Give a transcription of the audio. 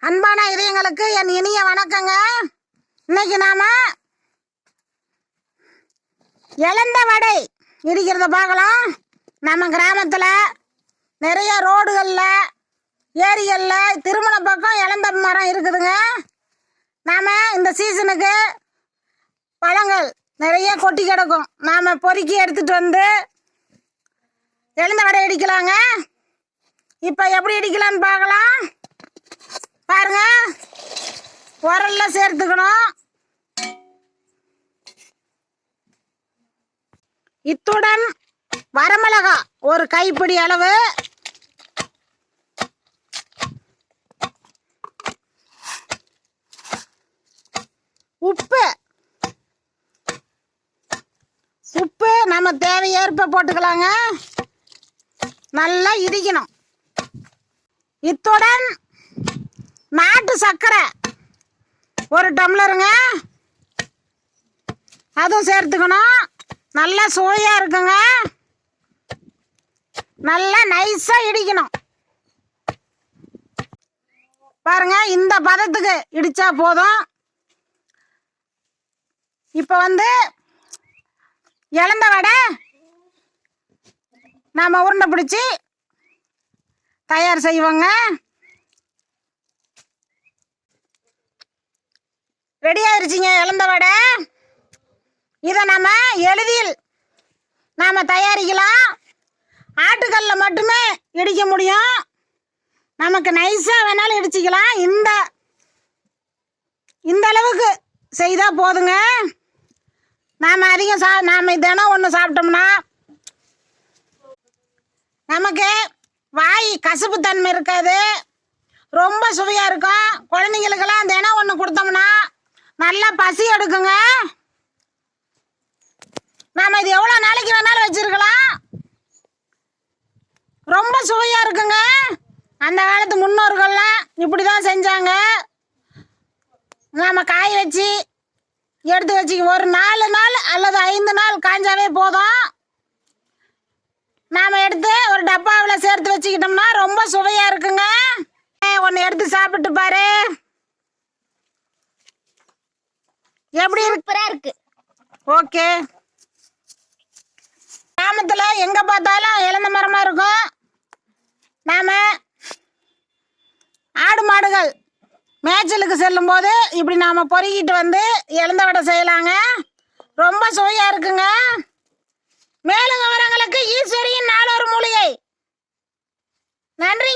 அன்பான இதயங்களுக்கு என் இனிய வணக்கங்க. இன்னைக்கு நாம இலந்த வடை இடிக்கிறத பார்க்கலாம். நம்ம கிராமத்தில் நிறைய ரோடுகளில் ஏரிகளில் திருமண பக்கம் இலந்த மரம் இருக்குதுங்க. நாம் இந்த சீசனுக்கு பழங்கள் நிறைய கொட்டி கிடக்கும். நாம் பொறுக்கி எடுத்துகிட்டு வந்து இலந்த வடை இடிக்கலாங்க. இப்போ எப்படி இடிக்கலான்னு பார்க்கலாம். பாருங்க, உரல்ல சேர்த்துக்கணும். இத்துடன் வரமிளகா ஒரு கைப்பிடி அளவு, உப்பு நம்ம தேவையேற்ப போட்டுக்கலாங்க. நல்லா இடிக்கணும். இத்துடன் நாட்டு சர்க்கரை ஒரு டம்ளருங்க, அதுவும் சேர்த்துக்கணும். நல்லா சுவையா இருக்குங்க. நல்லா நைஸா இடிக்கணும். பாருங்க, இந்த பதத்துக்கு இடிச்சா போதும். இப்ப இலந்த வடை நாம உருண்டை பிடிச்சி தயார் செய்வோங்க. ரெடி ஆயிருச்சுங்க இலந்த வடை. இதை நம்ம எளிதில் நாம தயாரிக்கலாம். ஆட்டுக்கல்ல மட்டுமே இடிக்க முடியும். நமக்கு நைஸா வேணாலும் இடிச்சிக்கலாம். இந்த அளவுக்கு செய்தா போதுங்க. நாம அதிகம் நாம தினம் ஒன்று சாப்பிட்டோம்னா நமக்கு வாய் கசப்பு தன்மை இருக்காது, ரொம்ப சுவையா இருக்கும். குழந்தைங்களுக்கெல்லாம் தினம் ஒன்று கொடுத்தோம்னா நல்லா பசி எடுக்குங்க. நாம இது எவ்வளோ நாளைக்கு வேணாலும் வச்சிருக்கலாம். ரொம்ப சுவையா இருக்குங்க. அந்த காலத்து முன்னோர்கள்லாம் இப்படிதான் செஞ்சாங்க. நாம காய வச்சு எடுத்து வச்சு ஒரு 4 நாள் அல்லது 5 நாள் காய்ஞ்சாவே போதும். நாம எடுத்து ஒரு டப்பாவில் சேர்த்து வச்சுக்கிட்டோம்னா ரொம்ப சுவையா இருக்குங்க. ஒன்று எடுத்து சாப்பிட்டு பாரு, எப்படி இருக்கு. ஓகே, கிராமத்தில் எங்க பார்த்தாலும் இலந்த மரமா இருக்கும். நாம ஆடு மாடுகள் மேய்ச்சலுக்கு செல்லும் போது இப்படி நாம பொறுக்கிட்டு வந்து இலந்த வடை செய்யலாங்க. ரொம்ப சுவையா இருக்குங்க. மேலும் விவரங்களுக்கு ஈஸ்வரியின் 4 மூலிகை. நன்றிங்க.